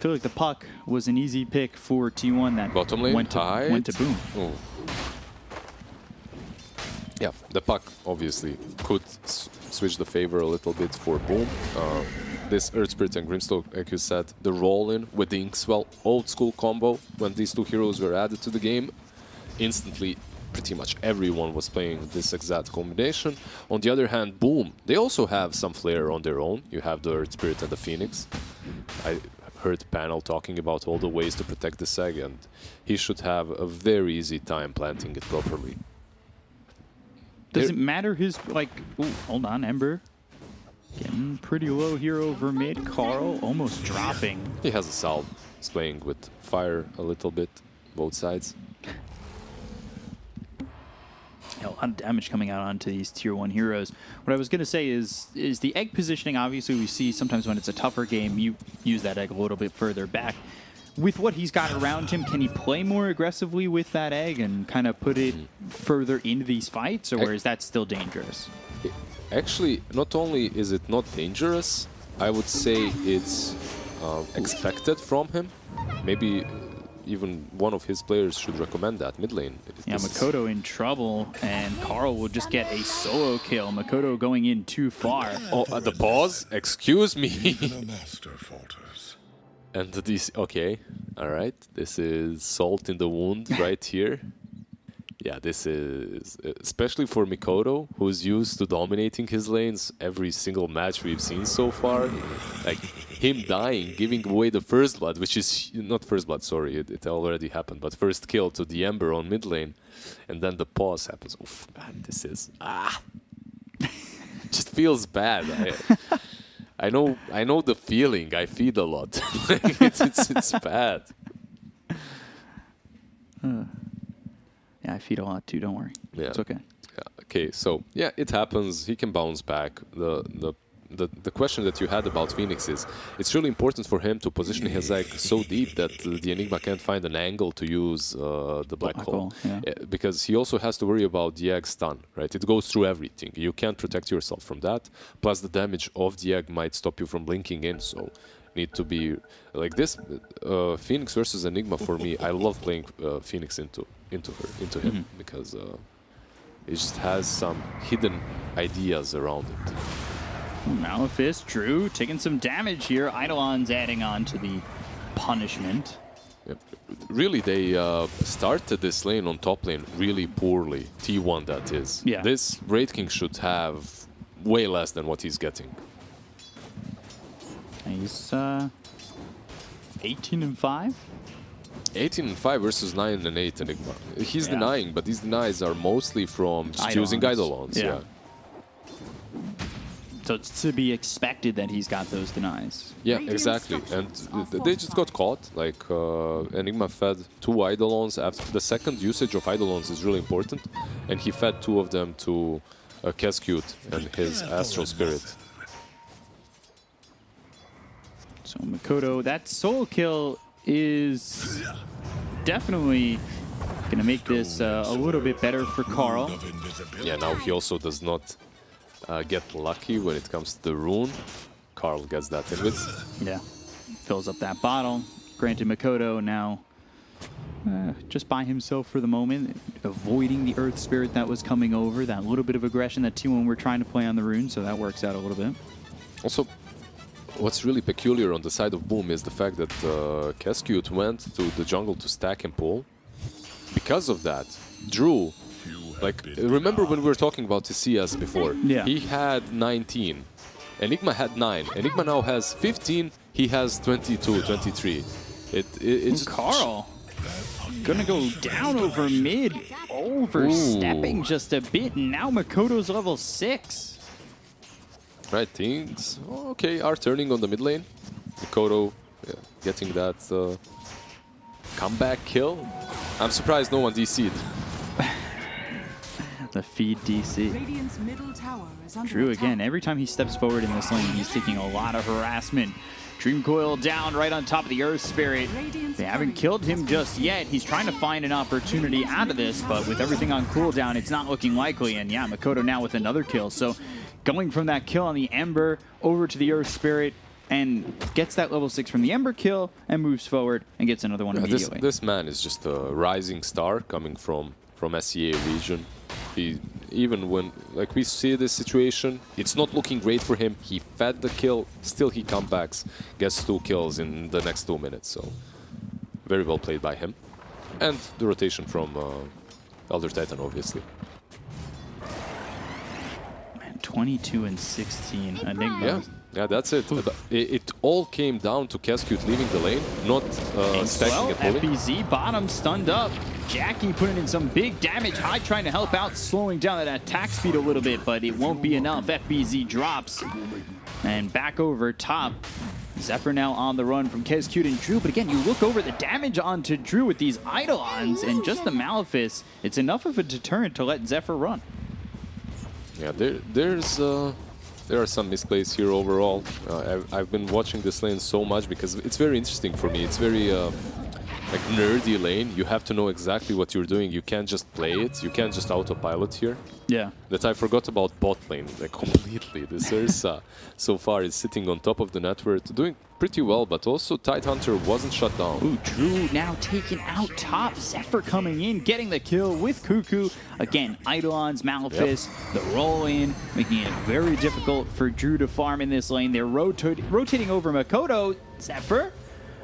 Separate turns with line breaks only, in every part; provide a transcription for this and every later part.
feel like the puck was an easy pick for T1 that
Bottom lane,
went to Boom.
Oh. Yeah, the puck obviously could switch the favor a little bit for Boom. This Earth Spirit and Grimstroke, like you said, the roll-in with the Inkswell old-school combo, when these two heroes were added to the game, instantly pretty much everyone was playing this exact combination. On the other hand, Boom, they also have some flair on their own. You have the Earth Spirit and the Phoenix. I heard Panel talking about all the ways to protect the Seg, and he should have a very easy time planting it properly.
Does it matter his, like, ooh, hold on, Ember. Getting pretty low here over mid. Carl almost dropping.
He has a Salve. He's playing with fire a little bit, both sides.
A lot of damage coming out onto these tier 1 heroes. What I was going to say is the egg positioning, obviously we see sometimes when it's a tougher game, you use that egg a little bit further back. With what he's got around him, can he play more aggressively with that egg and kind of put it further into these fights, or is that still dangerous?
Actually, not only is it not dangerous, I would say it's expected from him. Maybe even one of his players should recommend that mid lane.
Yeah, Makoto in trouble, and Carl will just get a solo kill. Makoto going in too far.
Oh, the pause? Excuse me.
Even a master falters.
And this, okay, all right. This is salt in the wound right here. Yeah, this is, especially for Makoto, who's used to dominating his lanes every single match we've seen so far. Like, him dying, giving away the first blood, which is, not first blood, sorry, it already happened, but first kill to the Ember on mid lane, and then the pause happens. Oof, man, this is, just feels bad. I know the feeling, I feed a lot. it's bad.
Yeah, I feed a lot too, don't worry.
Yeah.
It's okay.
Yeah, okay, so yeah, it happens. He can bounce back. The question that you had about Phoenix is, it's really important for him to position his egg so deep that the Enigma can't find an angle to use the black hole.
Yeah.
Because he also has to worry about the egg stun, right? It goes through everything. You can't protect yourself from that. Plus the damage of the egg might stop you from blinking in, so need to be like this. Phoenix versus Enigma, for me, I love playing Phoenix into him because it just has some hidden ideas around it.
Malefist, Drew, taking some damage here. Eidolon's adding on to the punishment.
Yep. Really, they started this lane on top lane really poorly. T1, that is.
Yeah. This
Wraith King should have way less than what he's getting.
He's 18-5.
18-5 versus 9-8 Enigma. He's denying, but these denies are mostly from just using Eidolons. Yeah.
So it's to be expected that he's got those denies.
Yeah, exactly. And they just got caught. Like, Enigma fed 2 Eidolons. After the second usage of Eidolons is really important. And he fed 2 of them to Cascute and his Astral Spirit.
So Makoto, that solo kill is definitely going to make this a little bit better for Carl.
Yeah, now he also does not get lucky when it comes to the rune. Carl gets that in with.
Yeah, fills up that bottle. Granted, Makoto now just by himself for the moment, avoiding the Earth Spirit that was coming over, that little bit of aggression that T1 were trying to play on the rune, so that works out a little bit.
Also, what's really peculiar on the side of Boom is the fact that Cascute went to the jungle to stack and pull. Because of that, Drew, like, remember when we were talking about the CS before?
Yeah.
He had 19. Enigma had 9. Enigma now has 15. He has 22, 23. It's
Carl gonna go down over mid, overstepping just a bit, and now Makoto's level 6.
Right, things okay are turning on the mid lane. Makoto getting that comeback kill. I'm surprised no one DC'd.
The feed DC. Drew again, every time he steps forward in this lane, he's taking a lot of harassment. Dream Coil down right on top of the Earth Spirit. They haven't killed him just yet. He's trying to find an opportunity out of this, but with everything on cooldown, it's not looking likely. And yeah, Makoto now with another kill. So going from that kill on the Ember over to the Earth Spirit, and gets that level 6 from the Ember kill and moves forward and gets another one immediately.
This man is just a rising star coming from SEA region. Even when we see this situation, it's not looking great for him. He fed the kill, still he comebacks, gets 2 kills in the next 2 minutes. So very well played by him. And the rotation from Elder Titan, obviously.
Man, 22 and 16 Enigma.
Yeah, that's it. It all came down to Cascute leaving the lane, not stacking and pulling.
FBZ bottom stunned up. Jackie putting in some big damage. High trying to help out, slowing down that attack speed a little bit, but it won't be enough. FBZ drops. And back over top. Zephyr now on the run from Cascute and Drew, but again, you look over the damage onto Drew with these Eidolons and just the Malefice. It's enough of a deterrent to let Zephyr run.
Yeah, there are some misplays here overall. I've been watching this lane so much because it's very interesting for me. It's very nerdy lane. You have to know exactly what you're doing. You can't just play it. You can't just autopilot here.
Yeah.
That I forgot about bot lane completely. This Ursa so far is sitting on top of the network, doing pretty well, but also Tidehunter wasn't shut down.
Ooh, Drew now taken out top. Zephyr coming in, getting the kill with Cuckoo. Again, Eidolons, Malefice, the roll in, making it very difficult for Drew to farm in this lane. They're rotating over Makoto. Zephyr,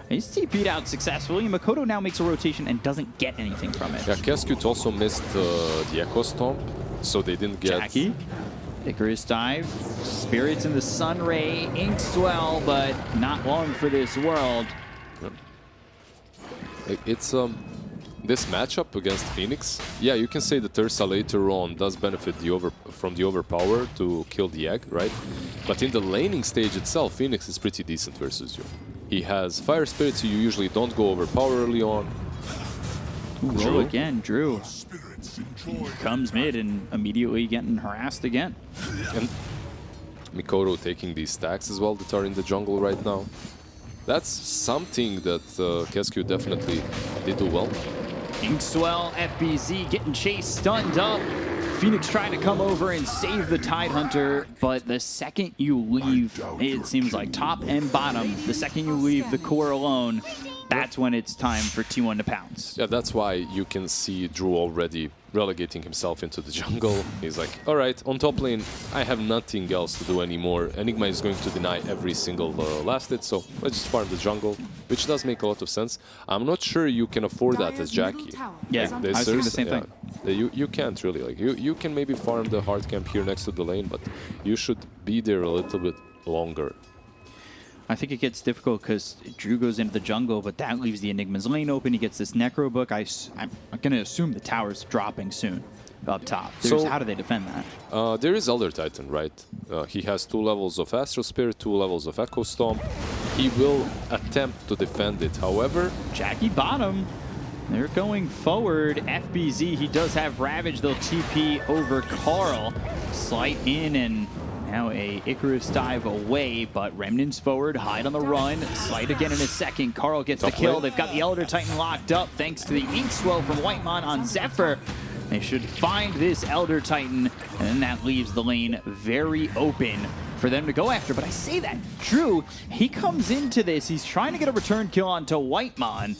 he's TP'd out successfully. Makoto now makes a rotation and doesn't get anything from it.
Yeah, Cascute also missed the Echo Stomp, so they didn't get...
Jackie, Icarus dive, Spirits in the Sun Ray, inks well, but not long for this world.
It's this matchup against Phoenix. Yeah, you can say that Ursa later on does benefit from the overpower to kill the egg, right? But in the laning stage itself, Phoenix is pretty decent versus you. He has Fire Spirits, so you usually don't go overpower early on.
Ooh, roll again, Drew. Comes mid and immediately getting harassed again.
And Mikoto taking these stacks as well that are in the jungle right now. That's something that Cascute definitely did do well.
Inkswell, FBZ getting chased, stunned up. Phoenix trying to come over and save the Tidehunter, but the second you leave, it seems like top and bottom, the second you leave the core alone, that's when it's time for T1 to pounce.
Yeah, that's why you can see Drew already relegating himself into the jungle. He's like, all right, on top lane, I have nothing else to do anymore. Enigma is going to deny every single last hit, so let's just farm the jungle, which does make a lot of sense. I'm not sure you can afford that as Jackie.
Yeah, I was thinking the same thing.
You can't really. Like, you can maybe farm the hard camp here next to the lane, but you should be there a little bit longer.
I think it gets difficult because Drew goes into the jungle, but that leaves the Enigma's lane open. He gets this Necro book. I'm going to assume the tower's dropping soon up top. So how do they defend that?
There is Elder Titan, right? He has 2 levels of Astral Spirit, 2 levels of Echo Stomp. He will attempt to defend it. However,
Jackie bottom. They're going forward. FBZ, he does have Ravage. They'll TP over Carl. Slight in and now a Icarus dive away, but Remnants forward, hide on the run. Slight again in a second. Carl gets the kill. They've got the Elder Titan locked up thanks to the Inkswell from Whitemon on Zephyr. They should find this Elder Titan, and then that leaves the lane very open for them to go after. But I say that, Drew, he comes into this. He's trying to get a return kill onto Whitemon.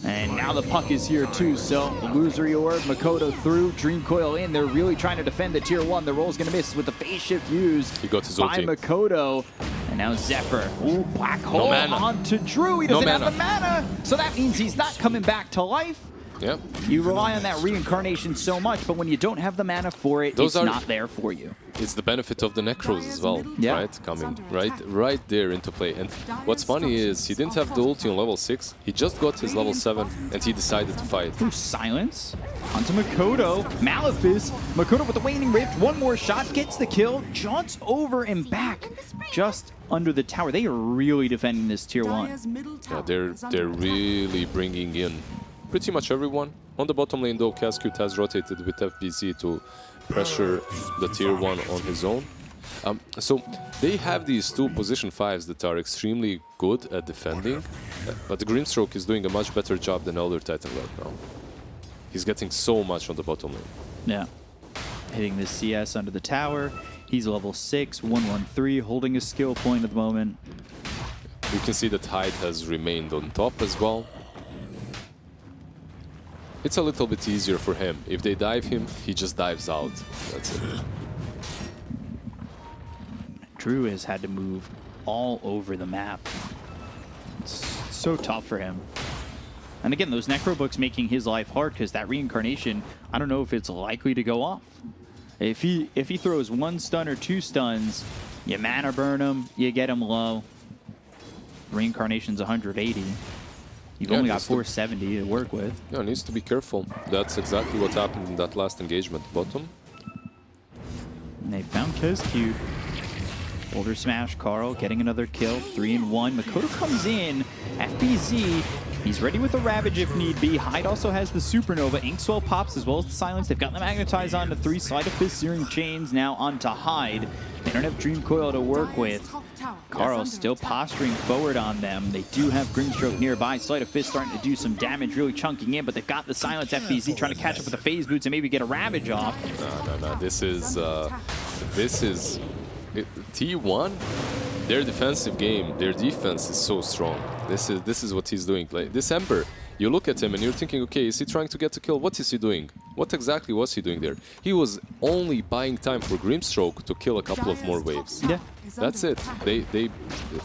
And now the puck is here too, so Illusory Orb, Makoto through, Dream Coil in. They're really trying to defend the tier 1. The roll's going to miss with the phase shift used
he got his
by
ulti.
Makoto. And now Zephyr, ooh, black hole onto Drew. He doesn't have the mana, so that means he's not coming back to life.
Yeah.
You rely on that reincarnation so much, but when you don't have the mana for it, it's not there for you.
It's the benefit of the Necros as well, right? Coming right there into play. And what's funny is he didn't have the ulti on level 6. He just got his level 7, and he decided to fight.
Ooh, silence onto Makoto. Malefice. Makoto with the Waning Rift. One more shot, gets the kill, jaunts over and back just under the tower. They are really defending this tier 1.
Yeah, they're really bringing in pretty much everyone. On the bottom lane though, Cascute has rotated with FBZ to pressure the tier 1 on his own. So they have these 2 position 5s that are extremely good at defending, but the Grimstroke is doing a much better job than Elder Titan right now. He's getting so much on the bottom lane.
Yeah. Hitting the CS under the tower. He's level 6, 113, holding a skill point at the moment.
You can see that Hyde has remained on top as well. It's a little bit easier for him. If they dive him, he just dives out. That's it.
Drew has had to move all over the map. It's so tough for him. And again, those Necrobooks making his life hard because that reincarnation, I don't know if it's likely to go off. If he throws 1 stun or 2 stuns, you mana burn him, you get him low. Reincarnation's 180. You've only got 470 to work with.
Yeah, needs to be careful. That's exactly what happened in that last engagement. Bottom.
And they found KezQ. Boulder smash, Carl getting another kill. 3-1. Makoto comes in. FBZ. He's ready with a Ravage if need be. Hyde also has the Supernova. Inkswell pops as well as the Silence. They've got the Magnetize onto 3. Sleight of Fist, Searing Chains now onto Hyde. They don't have Dream Coil to work with. Carl still posturing forward on them. They do have Grimstroke nearby. Sleight of Fist starting to do some damage, really chunking in, but they've got the Silence. FBZ trying to catch up with the Phase Boots and maybe get a Ravage off.
No. This is T1. Their defensive game, their defense is so strong. This is what he's doing. Like this Ember, you look at him and you're thinking, okay, is he trying to get a kill? What is he doing? What exactly was he doing there? He was only buying time for Grimstroke to kill a couple of more waves.
Yeah.
That's it. They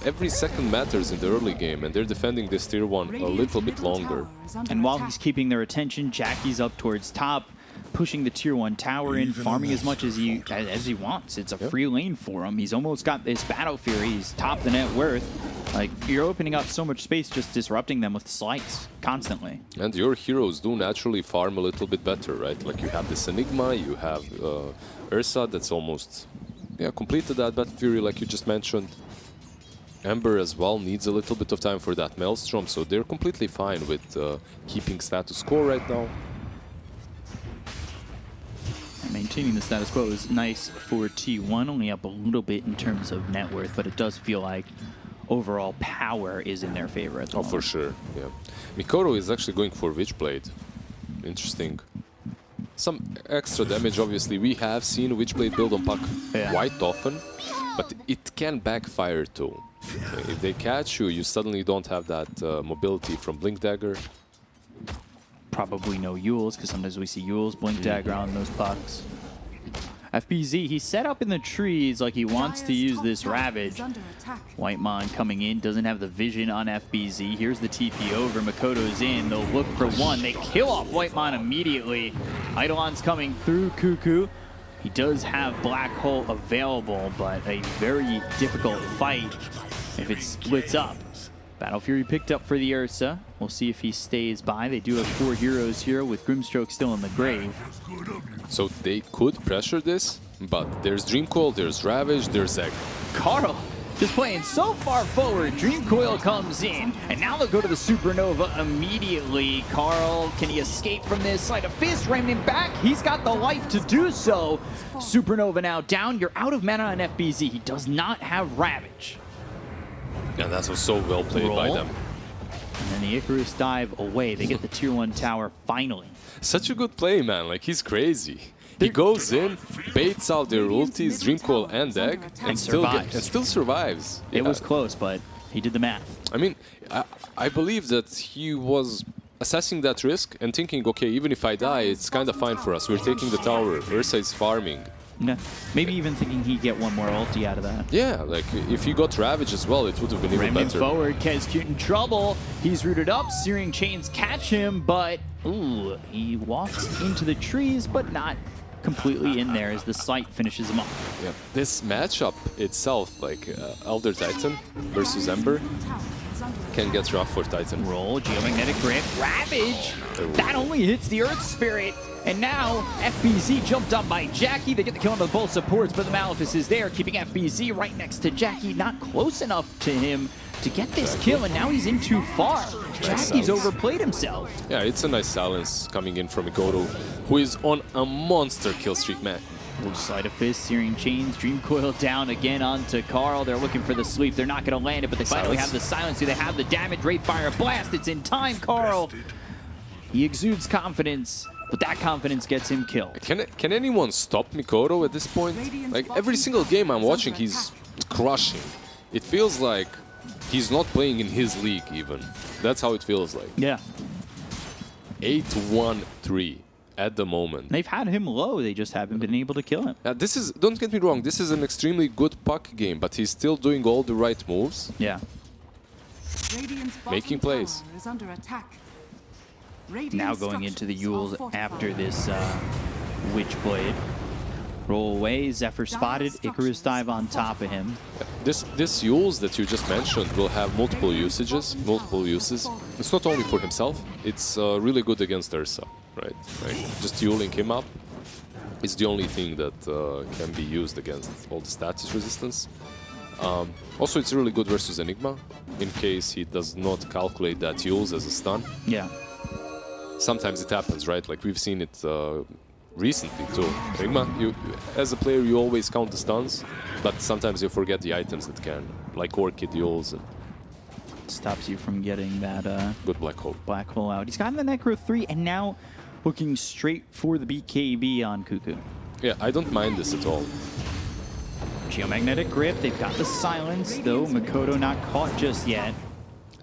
every second matters in the early game, and they're defending this tier 1 a little bit longer.
And while he's keeping their attention, Jackie's up towards top, pushing the tier 1 tower in, farming as much as he wants. It's a free lane for him. He's almost got this Battle Fury. He's top the net worth. Like, you're opening up so much space, just disrupting them with slice constantly.
And your heroes do naturally farm a little bit better, right? Like you have this Enigma, you have Ursa that's almost completed that Battle Fury like you just mentioned. Ember as well needs a little bit of time for that Maelstrom, so they're completely fine with keeping status quo right now.
Maintaining the status quo is nice for T1, only up a little bit in terms of net worth, but it does feel like overall power is in their favor at the moment.
For sure, yeah. Mikoro is actually going for Witchblade. Interesting. Some extra damage, obviously. We have seen Witchblade build on Puck quite often, but it can backfire too. If they catch you, you suddenly don't have that mobility from Blink Dagger.
Probably no Yules, because sometimes we see Yules Blink Dagger on those pucks. FBZ, he's set up in the trees like he wants to use this Ravage. Whitemon coming in, doesn't have the vision on FBZ. Here's the TP over, Makoto's in, they'll look for one. They kill off Whitemon immediately. Eidolon's coming through Cuckoo. He does have Black Hole available, but a very difficult fight if it splits up. Battle Fury picked up for the Ursa. We'll see if he stays by. They do have 4 heroes here with Grimstroke still in the grave.
So they could pressure this, but there's Dream Coil, there's Ravage, there's Egg.
Carl just playing so far forward. Dream Coil comes in, and now they'll go to the Supernova immediately. Carl, can he escape from this? Sleight of Fist, ramming him back. He's got the life to do so. Supernova now down. You're out of mana on FBZ. He does not have Ravage.
Yeah, that was so well played by them.
And then the Icarus dive away. They get the tier 1 tower finally.
Such a good play, man. Like, he's crazy. He goes in, baits out their ultis, Dream Coil and Egg, and still survives.
It was close, but he did the math.
I mean, I believe that he was assessing that risk and thinking, okay, even if I die, it's kind of fine for us. We're taking the tower. Ursa is farming.
No, maybe even thinking he'd get one more ulti out of that.
Yeah, like if he got Ravage as well, it would have been even better.
Forward, KezQ in trouble. He's rooted up. Searing Chains catch him, but ooh, he walks into the trees, but not completely in there as the sight finishes him off.
Yeah, this matchup itself, like Elder Titan versus Ember, can get rough for Titan.
Roll, Geomagnetic Grip, Ravage. That only hits the Earth Spirit. And now, FBZ jumped up by Jackie. They get the kill on both supports, but the Malefice is there, keeping FBZ right next to Jackie. Not close enough to him to get this kill, and now he's in too far. Jackie's overplayed himself.
Yeah, it's a nice silence coming in from Igoro, who is on a monster kill streak, man.
Sleight of Fist, Searing Chains, Dream Coil down again onto Carl. They're looking for the sweep. They're not going to land it, but they finally have the silence. Do they have the damage? Rate Fire Blast. It's in time, Carl. He exudes confidence, but that confidence gets him killed.
Can anyone stop Mikoro at this point? Like, every single game I'm watching, he's crushing. It feels like He's not playing in his league even. That's how it feels like.
Yeah.
8-1-3 at the moment.
They've had him low, they just haven't been able to kill him.
This is, don't get me wrong, this is an extremely good puck game, but he's still doing all the right moves.
Yeah.
Making plays.
Is under attack.
Now going into the Yules after this Witchblade. Roll away, Zephyr spotted, Icarus dive on top of him.
This Yules that you just mentioned will have multiple uses. It's not only for himself, it's really good against Ursa, right? Just Yuling him up is the only thing that can be used against all the status resistance. Also, it's really good versus Enigma, in case he does not calculate that Yules as a stun.
Yeah.
Sometimes it happens, right? Like we've seen it recently too. Enigma, as a player, you always count the stuns, but sometimes you forget the items that can, like Orchid Yules.
Stops you from getting that
Good Black Hole
out. He's gotten the Necro 3 and now looking straight for the BKB on Cuckoo.
Yeah, I don't mind this at all.
Geomagnetic Grip, they've got the silence, though Makoto not caught just yet.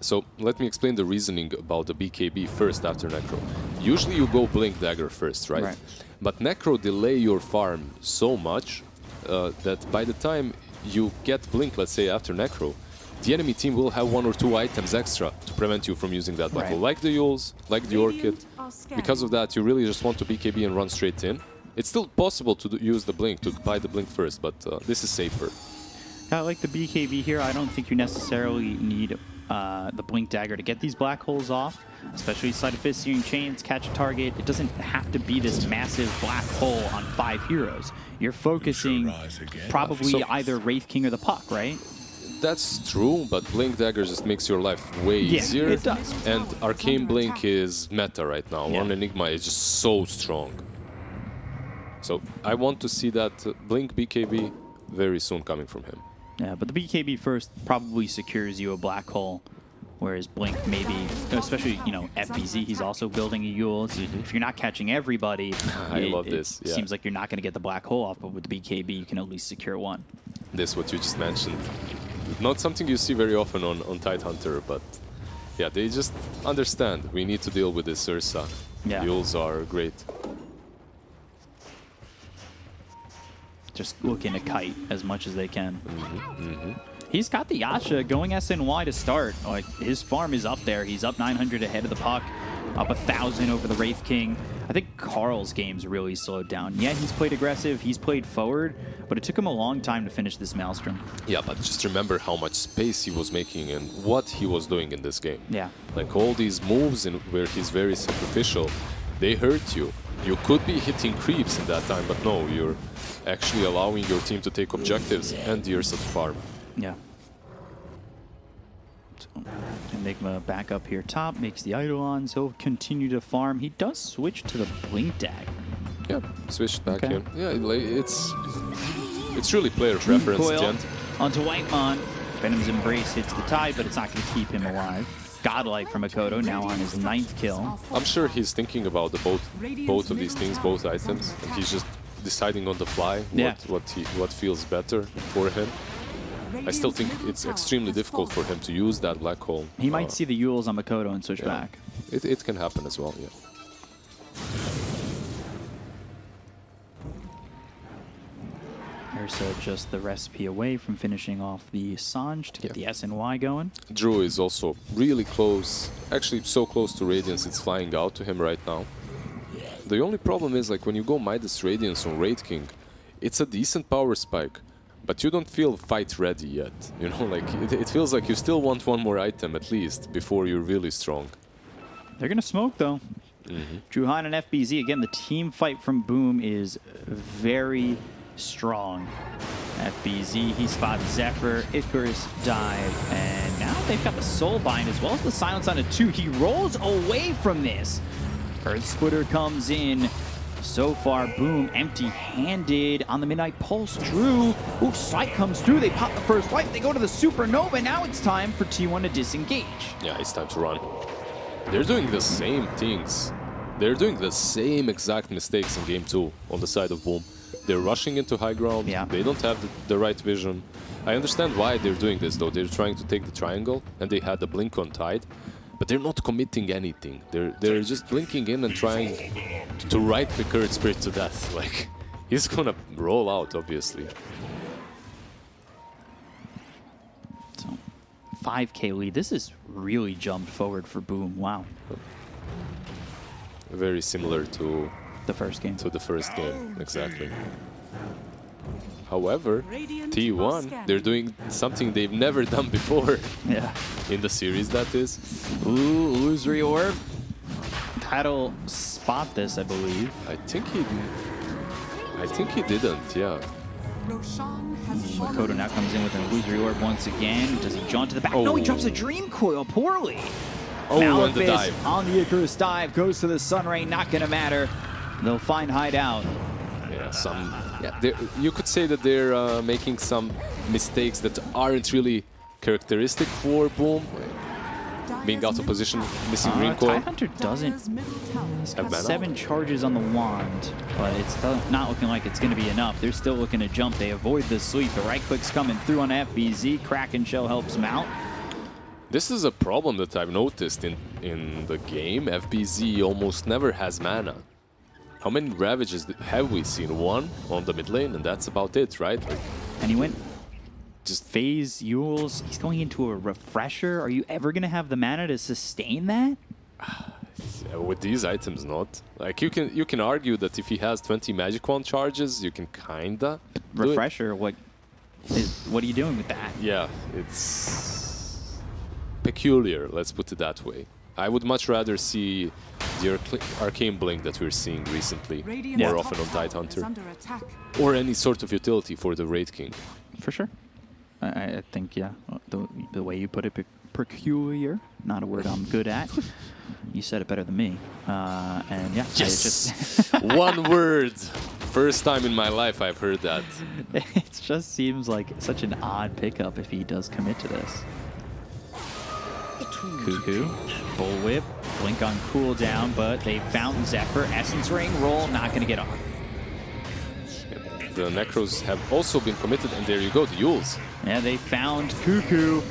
So let me explain the reasoning about the BKB first after Necro. Usually you go Blink Dagger first, right? But Necro delay your farm so much that by the time you get Blink, let's say after Necro, the enemy team will have 1 or 2 items extra to prevent you from using that battle. Like the Yules, like the Orchid. Because of that, you really just want to BKB and run straight in. It's still possible to use the Blink, to buy the Blink first, but this is safer.
I like the BKB here. I don't think you necessarily need the Blink Dagger to get these black holes off, especially Sleight of Fist, Searing Chains, catch a target. It doesn't have to be this massive black hole on 5 heroes. You're focusing probably either Wraith King or the Puck, right?
That's true, but Blink Dagger just makes your life way easier.
It does.
And Arcane Blink is meta right now. On Enigma is just so strong. So I want to see that Blink BKB very soon coming from him.
Yeah, but the BKB first probably secures you a black hole, whereas Blink maybe, especially, you know, FBZ, he's also building a Yule. So if you're not catching everybody, it seems like you're not going to get the black hole off, but with the BKB, you can at least secure one.
This what you just mentioned. Not something you see very often on Tidehunter, but yeah, they just understand. We need to deal with this Ursa.
Yeah.
Yules are great.
Just looking to kite as much as they can. He's got the Yasha going SNY to start. Like, his farm is up there. He's up 900 ahead of the Puck, up 1,000 over the Wraith King. I think Carl's game's really slowed down. Yeah, he's played aggressive, he's played forward, but it took him a long time to finish this Maelstrom.
Yeah, but just remember how much space he was making and what he was doing in this game.
Yeah.
Like all these moves where he's very sacrificial, they hurt you. You could be hitting creeps in that time, but no, you're actually allowing your team to take objectives and the Ursa to farm.
Yeah. So, Enigma back up here top, makes the Eidolons. He'll continue to farm. He does switch to the Blink Dagger.
Yeah, switched back in. Yeah, it's really player preference at the end.
Onto Whitemon. Venom's Embrace hits the tide, but it's not going to keep him alive. Godlike from Makoto, now on his 9th kill.
I'm sure he's thinking about both of these things, both items, and he's just deciding on the fly what feels better for him. I still think it's extremely difficult for him to use that black hole.
He might see the Yules on Makoto and switch back.
It can happen as well, yeah.
Ursa just the recipe away from finishing off the Sange to get the SNY going.
Drew is also really close, actually so close to Radiance, it's flying out to him right now. The only problem is, like, when you go Midas Radiance on Wraith King, it's a decent power spike, but you don't feel fight ready yet. You know, like, it feels like you still want one more item at least before you're really strong.
They're going to smoke, though. Drew Hahn and FBZ, again, the team fight from Boom is very strong. FBZ, he spots Zephyr, Icarus dive, and now they've got the Soul Bind as well as the Silence on a 2. He rolls away from this. Earth Splitter comes in. So far, Boom empty-handed on the Midnight Pulse. Drew, ooh, Sight comes through. They pop the first life. They go to the Supernova. Now it's time for T1 to disengage.
Yeah, it's time to run. They're doing the same things They're doing the same exact mistakes in game 2 on the side of Boom. They're rushing into high ground.
Yeah.
They don't have the right vision. I understand why they're doing this, though. They're trying to take the triangle, and they had the blink on Tide, but they're not committing anything. They're just blinking in and trying to ride the Current Spirit to death. Like, he's gonna roll out, obviously.
So, 5K lead. This has really jumped forward for Boom. Wow.
Very similar to
The first game.
the first game, exactly. However, T1, they're doing something they've never done before
Yeah.
in the series, that is.
Ooh, illusory orb. That'll spot this, I believe.
I think he didn't, yeah.
Makoto now comes in with an illusory orb once again. Does he jaunt to the back? No, he
Oh.
drops a dream coil poorly.
Oh, on the
Malefis
dive.
on the Icarus dive, goes to the Sun Ray, not gonna matter. They'll find hideout.
Yeah, you could say that they're making some mistakes that aren't really characteristic for Boom. Being out of position, missing green coil.
Tidehunter doesn't
Have mana?
7 charges on the wand, but it's not looking like it's going to be enough. They're still looking to jump. They avoid the sweep. The right click's coming through on FBZ. Kraken Shell helps him out.
This is a problem that I've noticed in the game. FBZ almost never has mana. How many Ravages have we seen? One on the mid lane, and that's about it, right? Like,
And he went
just
phase Yules. He's going into a refresher. Are you ever going to have the mana to sustain that?
with these items, not. Like, you can argue that if he has 20 Magic Wand charges, you can kinda do it.
Refresher, what are you doing with that?
Yeah, it's peculiar, let's put it that way. I would much rather see the Arcane Blink that we're seeing recently more often on Tidehunter, or any sort of utility for the Raid King.
For sure. I think, yeah, the way you put it, peculiar, not a word I'm good at. You said it better than me. And yeah,
Yes! One word! First time in my life I've heard that.
It just seems like such an odd pickup if he does commit to this. Cuckoo, Bullwhip, Blink on cooldown, but they found Zephyr. Essence Ring roll, not going to get off.
The Necros have also been committed, and there you go, the Yules.
Yeah, they found Cuckoo.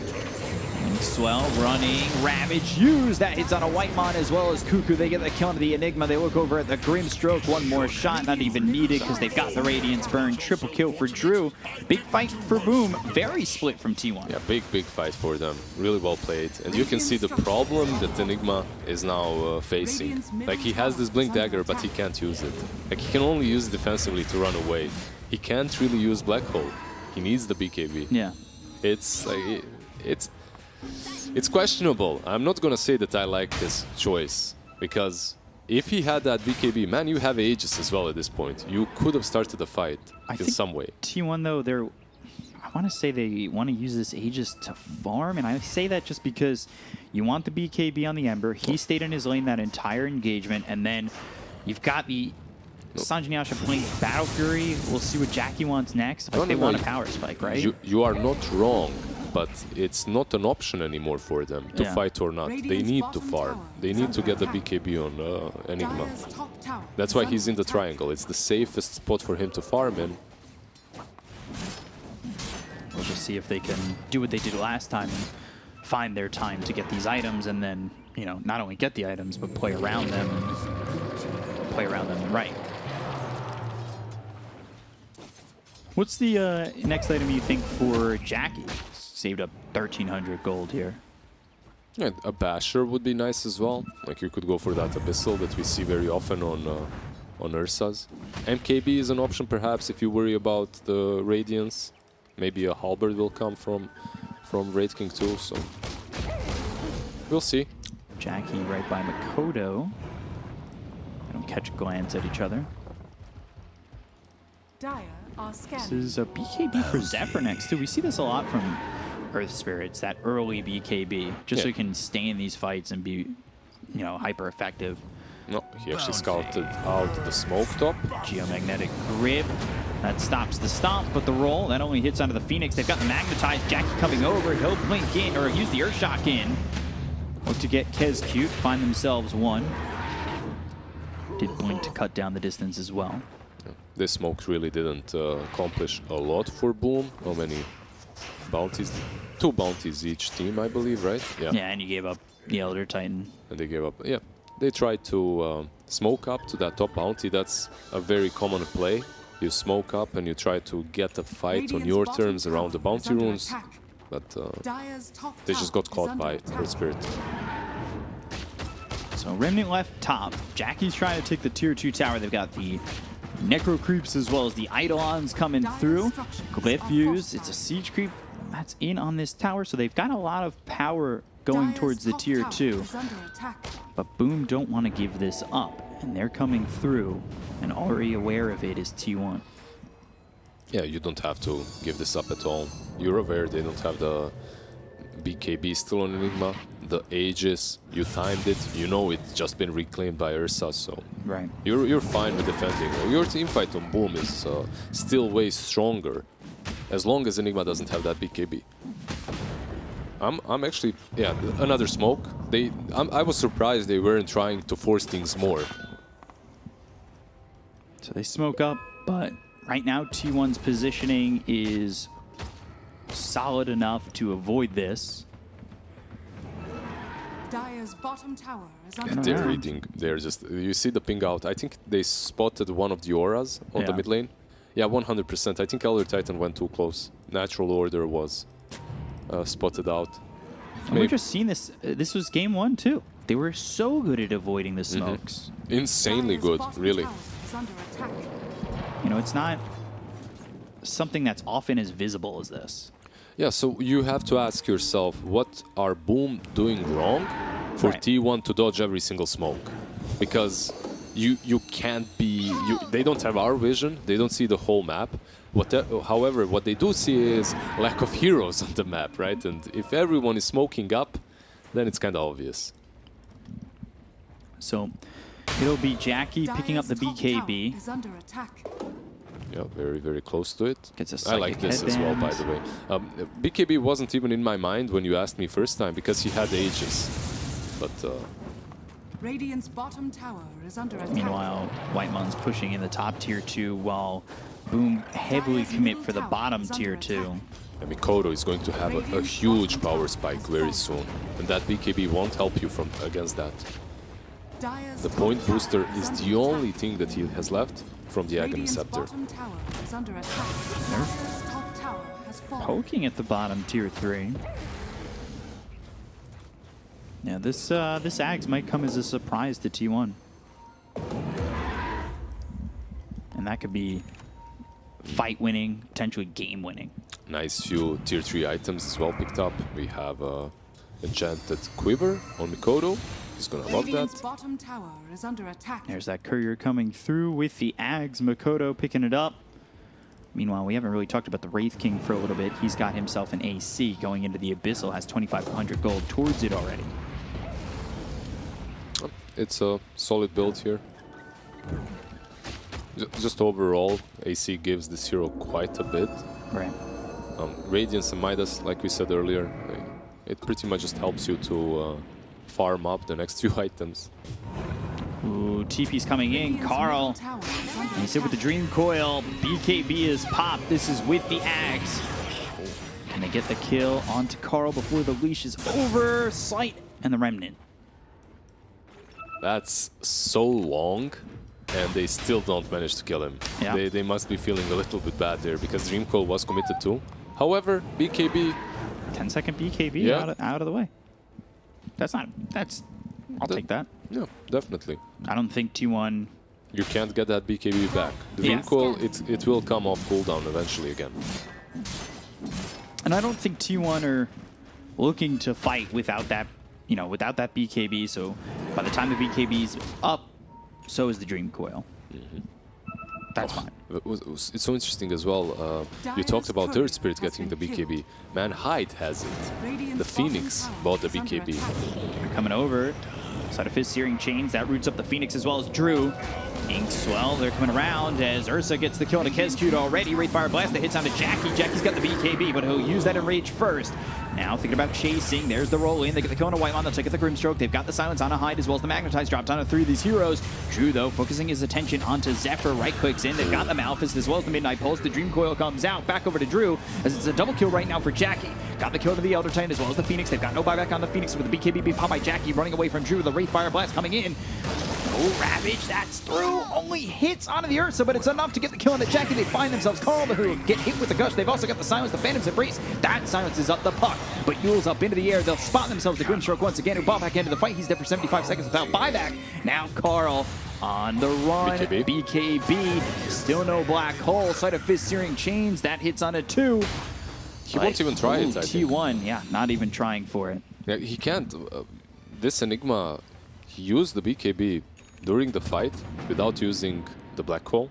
Swell running, Ravage used. That hits on a white mon as well as Cuckoo. They get the kill into the Enigma. They look over at the Grimstroke. One more shot, not even needed because they've got the Radiance Burn. Triple kill for Drew. Big fight for Boom. Very split from T1.
Yeah, big fight for them. Really well played. And you can see the problem that Enigma is now facing. Like, he has this Blink Dagger, but he can't use it. Like, he can only use it defensively to run away. He can't really use Black Hole. He needs the BKB.
Yeah.
It's like, it's questionable. I'm not gonna say that I like his choice, because if he had that BKB, man, you have Aegis as well at this point. You could have started the fight in some way.
T1 though, I want to say they want to use this Aegis to farm, and I say that just because you want the BKB on the Ember. He stayed in his lane that entire engagement, and then you've got the Sanjin Yasha playing Battle Fury. We'll see what Jackie wants next, but they want a power spike, right?
You are not wrong, but it's not an option anymore for them to fight or not. They need to farm. They need to get the BKB on Enigma. That's why he's in the triangle. It's the safest spot for him to farm in.
We'll just see if they can do what they did last time and find their time to get these items, and then, you know, not only get the items, but play around them and play around them right. What's the next item you think for Jackie? Saved up 1,300 gold here.
Yeah, a Basher would be nice as well. Like, you could go for that Abyssal that we see very often on Ursa's. MKB is an option perhaps if you worry about the Radiance. Maybe a Halberd will come from Raid King too, so we'll see.
Jackie right by Makoto. They don't catch a glance at each other. This is a BKB for Zephyr next too. We see this a lot from Earth Spirits, that early BKB, just so you can stay in these fights and be, you know, hyper effective.
No, he actually scouted out the smoke top.
Geomagnetic grip. That stops the stomp, but the roll, that only hits onto the Phoenix. They've got the Magnetized. Jackie coming over. He'll blink in, or use the Earthshock in. Look to get Kez cute, find themselves one. did blink to cut down the distance as well.
This smoke really didn't accomplish a lot for Boom. How many bounties? 2 bounties each team, I believe, right?
Yeah, and you gave up the Elder Titan.
And they gave up. Yeah, they tried to smoke up to that top bounty. That's a very common play. You smoke up and you try to get a fight on your terms around the bounty runes. But they just got caught by Earth Spirit.
So Remnant left top. Jackie's trying to take the tier 2 tower. They've got the Necro Creeps as well as the Eidolons coming through. Glyph used. It's a siege creep that's in on this tower, so they've got a lot of power going towards the tier 2. But Boom don't want to give this up, and they're coming through, and already aware of it is T1.
Yeah, you don't have to give this up at all. You're aware they don't have the BKB still on Enigma. The Aegis, you timed it, you know it's just been reclaimed by Ursa, so
right.
You're fine with defending. Your teamfight on Boom is still way stronger, as long as Enigma doesn't have that BKB. I'm actually, yeah, another smoke. I was surprised they weren't trying to force things more.
So they smoke up, but right now T1's positioning is solid enough to avoid this.
Dire's bottom tower is under
They're
attack.
reading. They're just. You see the ping out. I think they spotted one of the auras on the mid lane. Yeah, 100%. I think Elder Titan went too close. Natural order was spotted out.
And we've just seen this. This was game 1 too. They were so good at avoiding the smokes.
Insanely
Dire's
good,
bottom
really.
tower is under attack.
You know, it's not something that's often as visible as this.
Yeah, so you have to ask yourself, what are Boom doing wrong for
Right.
T1 to dodge every single smoke? Because you can't be... they don't have our vision, they don't see the whole map. However, what they do see is lack of heroes on the map, right? And if everyone is smoking up, then it's kind of obvious.
So it'll be Jackie picking up the
Dire's top tower
BKB.
is under attack.
Yeah, very, very close to it.
Gets a
I like
psychic
this as well, by the way. BKB wasn't even in my mind when you asked me first time, because he had Aegis. But
Radiant's bottom tower is under attack.
Meanwhile, Whitemon's pushing in the top tier 2 while Boom heavily commit for the bottom tier 2.
and Mikoto is going to have a huge power spike very soon. And that BKB won't help you from against that.
Dire's
The
top
point
tower
booster is
under
the only
attack.
thing that he has left from the Aghanim
Radiant's
Scepter.
bottom tower is under attack. Dire's top tower has fallen.
Poking at the bottom tier 3. Yeah, this Ags might come as a surprise to T1. And that could be fight winning, potentially game winning.
Nice few tier 3 items as well picked up. We have Enchanted Quiver on Mikoto. He's gonna love
Radiant's
that.
bottom tower is under attack.
There's that courier coming through with the Ags. Mikoto picking it up. Meanwhile, we haven't really talked about the Wraith King for a little bit. He's got himself an AC going into the Abyssal, has 2,500 gold towards it already.
It's a solid build here. Just overall, AC gives this hero quite a bit.
Right.
Radiance and Midas, like we said earlier, it pretty much just helps you to farm up the next few items.
Ooh, TP's coming in.
Radiant's
Carl.
middle tower is under
He's hit with the
attack.
Dream Coil. BKB is popped. This is with the Ags. Can they get the kill onto Carl before the leash is over? Slight and the Remnant.
That's so long, and they still don't manage to kill him.
Yeah.
They must be feeling a little bit bad there, because Dream Coil was committed too. However, BKB...
10-second BKB
Yeah.
out of the way. I'll take that.
Yeah, definitely.
I don't think T1...
You can't get that BKB back. The
Yeah.
Dream Coil, it will come off cooldown eventually again.
And I don't think T1 are looking to fight without that, without that BKB. So by the time the BKB's up, so is the Dream Coil. That's fine.
It's so interesting as well. You talked about Earth Spirit getting the BKB. Man, Hyde has it. The Phoenix bought the BKB.
They're coming over. Side of his Searing Chains, that roots up the Phoenix as well as Drew. Inkswell, they're coming around as Ursa gets the kill to Kezcute already. Wraithfire Blast that hits onto Jackie. Jackie's got the BKB, but he'll use that Enrage first. Now thinking about chasing. There's the roll in. They get the kill on a Whitemon. They'll take it the Grimstroke. They've got the silence on a hide as well as the Magnetize dropped on 3 of these heroes. Drew, though, focusing his attention onto Zephyr. Right clicks in. They've got the Malphus as well as the Midnight Pulse. The Dream Coil comes out. Back over to Drew as it's a double kill right now for Jackie. Got the kill to the Elder Titan as well as the Phoenix. They've got no buyback on the Phoenix with the BKB being popped by Jackie. Running away from Drew. The Wraith Fire Blast coming in. Oh, Ravage, that's through. Only hits onto the Ursa, but it's enough to get the kill on the Jackie. They find themselves Carl, who get hit with the Gush. They've also got the Silence, the Phantom's Embrace. That silences up the puck, but Yule's up into the air. They'll spot themselves the Grimstroke once again, who bought back into the fight. He's there for 75 seconds without buyback. Now Carl on the run. BKB. Still no black hole. Sight of Fist Searing Chains. That hits on a 2.
He won't even try it, I think.
T1, yeah, not even trying for it.
Yeah, he can't. This Enigma, he used the BKB during the fight without using the black hole.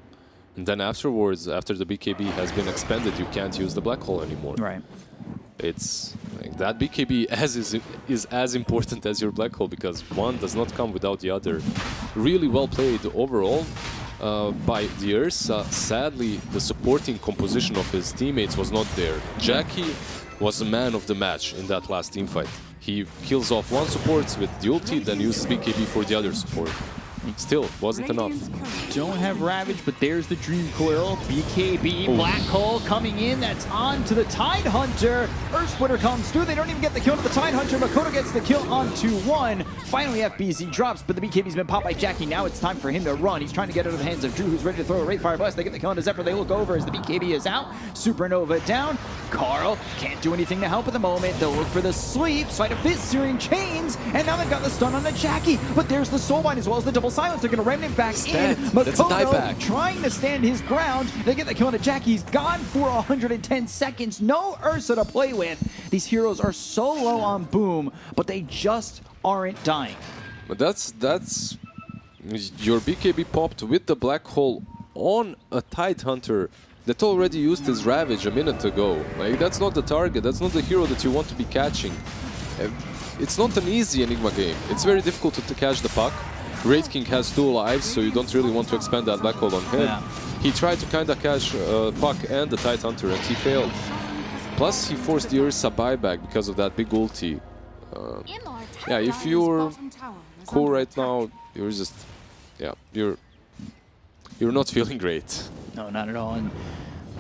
And then afterwards, after the BKB has been expended, you can't use the black hole anymore.
Right.
It's like that BKB is as important as your black hole because one does not come without the other. Really well played overall by the Ursa. Sadly, the supporting composition of his teammates was not there. Jackie was the man of the match in that last team fight. He kills off one support with the ulti, then uses BKB for the other support. Still, wasn't enough.
Don't have Ravage, but there's the Dream Coil. BKB, Black Hole coming in. That's on to the Tidehunter. Earth Splitter comes through. They don't even get the kill to the Tidehunter. Makoto gets the kill onto 1. Finally, FBZ drops, but the BKB's been popped by Jackie. Now it's time for him to run. He's trying to get out of the hands of Drew, who's ready to throw a Wraith Fire Blast. They get the kill onto Zephyr. They look over as the BKB is out. Supernova down. Carl can't do anything to help at the moment. They'll look for the sleep. Sight of Fist Searing Chains. And now they've got the stun on the Jackie. But there's the Soulbind as well as the double silence. They're going to remnant back in.
That's a dieback.
Trying to stand his ground. They get the kill on the Jackie. He's gone for 110 seconds. No Ursa to play with. These heroes are so low on Boom, but they just aren't dying.
But that's your BKB popped with the black hole on a Tidehunter that already used his Ravage a minute ago. Like, that's not the target. That's not the hero that you want to be catching. It's not an easy Enigma game. It's very difficult to catch the puck. Wraith King has 2 lives, so you don't really want to expand that black hole on him.
Yeah.
He tried to kind of catch puck and the Tidehunter, and he failed. Plus, he forced the Ursa buyback because of that big ulti. Yeah, if you're cool right now, you're just, yeah, you're not feeling great.
No, not at all. And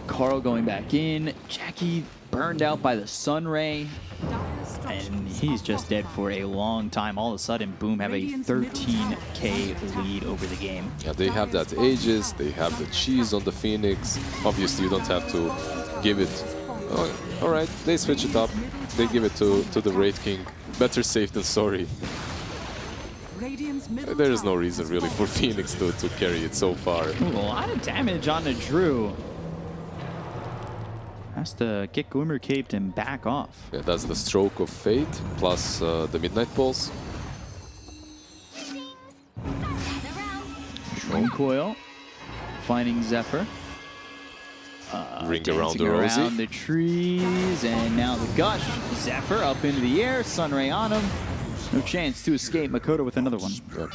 Carl going back in. Jackie burned out by the Sun Ray. And he's just dead for a long time. All of a sudden, Boom have a 13k lead over the game.
Yeah, they have that Aegis, they have the cheese on the Phoenix. Obviously, you don't have to give it. Oh, all right, they switch it up. They give it to the Wraith King. Better safe than sorry. There is no reason really for Phoenix to carry it so far.
Ooh, a lot of damage on the Drew. Has to get Glimmer Caped and back off.
Yeah, that's the Stroke of Fate plus the Midnight Pulse.
Dream Coil finding Zephyr.
Ring around the
Dancing
Rosie.
around the trees, and now the Gush. Zephyr up into the air, Sunray on him. No chance to escape. Makoto with another one.
Yeah.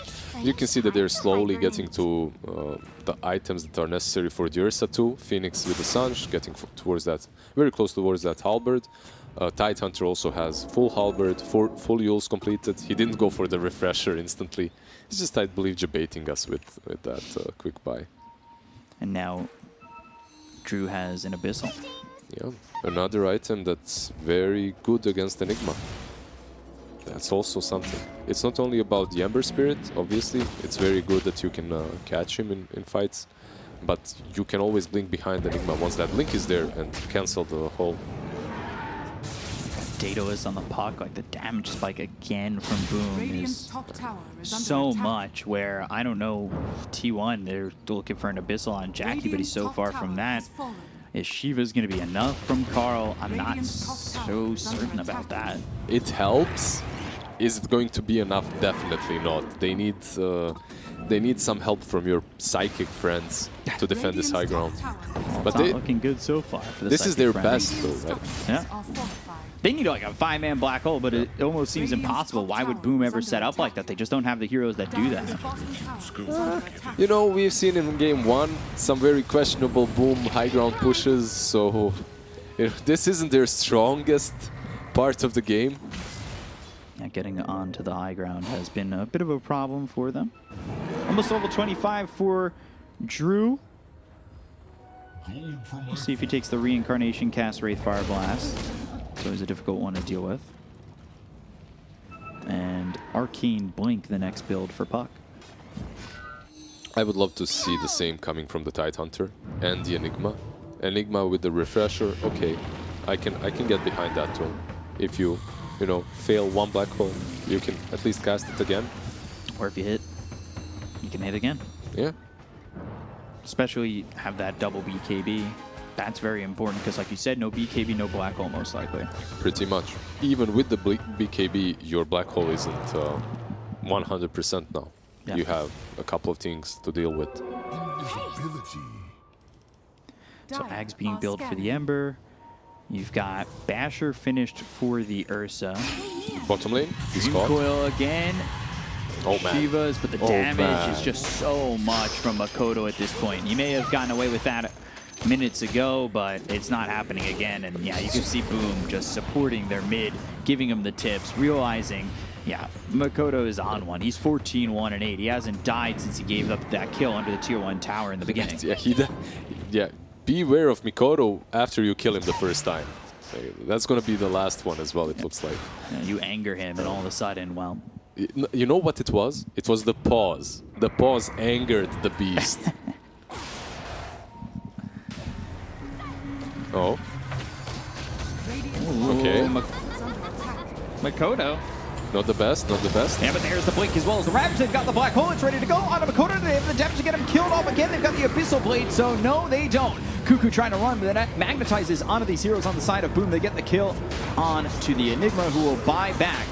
You can see that they're slowly getting to the items that are necessary for the Ursa too. Phoenix with the Sunj, getting towards that, very close towards that Halberd. Tidehunter also has full Halberd, full Yules completed. He didn't go for the refresher instantly. He's just, I believe, debating us with that quick buy.
And now Drew has an Abyssal.
Yeah, another item that's very good against Enigma. That's also something. It's not only about the Ember Spirit, obviously. It's very good that you can catch him in fights. But you can always blink behind Enigma once that blink is there and cancel the whole.
Daedalus on the puck, like the damage spike again from Boom is so much where, I don't know, T1, they're looking for an Abyssal on Jackie, but he's so far from that. Is Shiva's going to be enough from Carl? I'm not so certain about that.
It helps. Is it going to be enough? Definitely not. They need some help from your psychic friends to defend this high ground.
But they're looking good so far for the
this is their
friends.
best, though, right?
Yeah. They need like a 5-man black hole, but it almost seems impossible. Why would Boom ever set up like that? They just don't have the heroes that do that.
You know, we've seen in game 1 some very questionable Boom high ground pushes, so you know, this isn't their strongest part of the game.
Yeah, getting onto the high ground has been a bit of a problem for them. Almost level 25 for Drew. Let's see if he takes the Reincarnation, cast Wraith Fire Blast. It's always a difficult one to deal with. And Arcane Blink, the next build for Puck.
I would love to see the same coming from the Tidehunter and the Enigma. Enigma with the refresher, okay, I can get behind that too. If you know, fail one black hole, you can at least cast it again.
Or if you hit, you can hit again.
Yeah.
Especially have that double BKB. That's very important because, like you said, no BKB, no black hole, most likely.
Pretty much. Even with the BKB, your black hole isn't 100% now.
Yeah.
You have a couple of things to deal with.
Invisibility.
So Ags being built for the Ember. You've got Basher finished for the Ursa.
Bottom lane, he's caught.
Coil again.
Oh man.
Shivas, but the
Oh,
damage
man.
is just so much from Makoto at this point. You may have gotten away with that minutes ago, but it's not happening again. And yeah, you can see Boom just supporting their mid, giving him the tips, realizing, yeah, Makoto is on one. He's 14-1-8. He hasn't died since he gave up that kill under the tier 1 tower in the beginning.
Yeah, beware of Mikoto after you kill him the first time. That's going to be the last one as well, it looks like.
Yeah, you anger him, and all of a sudden, well...
You know what it was? It was the pause. The pause angered the beast. Oh. Okay.
Makoto.
Not the best, not the best.
Yeah, but there's the blink as well as the Ravage. They've got the black hole. It's ready to go. On to Makoto. They have the damage to get him killed off again. They've got the Abyssal Blade, so no, they don't. Cuckoo trying to run, but that magnetizes onto these heroes on the side of Boom. They get the kill on to the Enigma, who will buy back.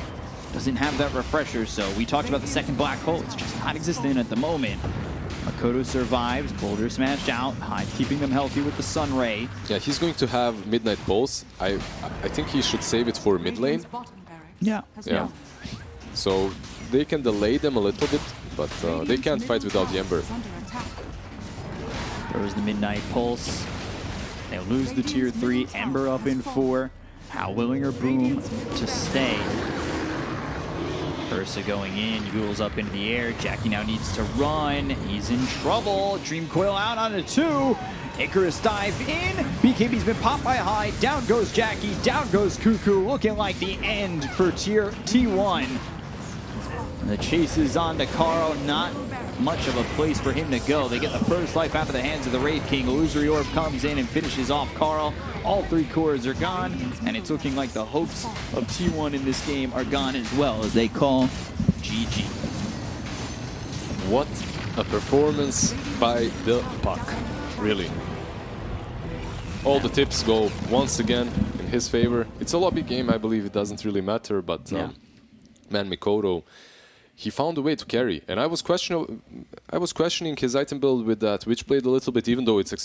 Doesn't have that refresher, so we talked about the second black hole. It's just not existent at the moment. Makoto survives. Boulder smashed out. Hyde keeping them healthy with the Sun Ray.
Yeah, he's going to have Midnight Pulse. I think he should save it for mid lane.
Yeah.
Yeah. So they can delay them a little bit, but they can't fight without the Ember.
There was the Midnight Pulse. They'll lose the tier 3. Ember up in 4. How willing are Boom to stay? Ursa going in, Yule's up into the air. Jackie now needs to run. He's in trouble. Dream Coil out onto 2. Icarus dive in. BKB's been popped by Hyde. Down goes Jackie. Down goes Cuckoo. Looking like the end for tier T1. The chase is on to Carl. Not much of a place for him to go. They get the first life out of the hands of the Raid King. Illusory Orb comes in and finishes off Carl. All 3 cores are gone, and it's looking like the hopes of T1 in this game are gone as well, as they call GG.
What a performance by the Puck, really. All the tips go once again in his favor. It's a lobby game, I believe it doesn't really matter, but man, Mikoto, he found a way to carry. And I was questioning his item build with that Witchblade a little bit, even though it's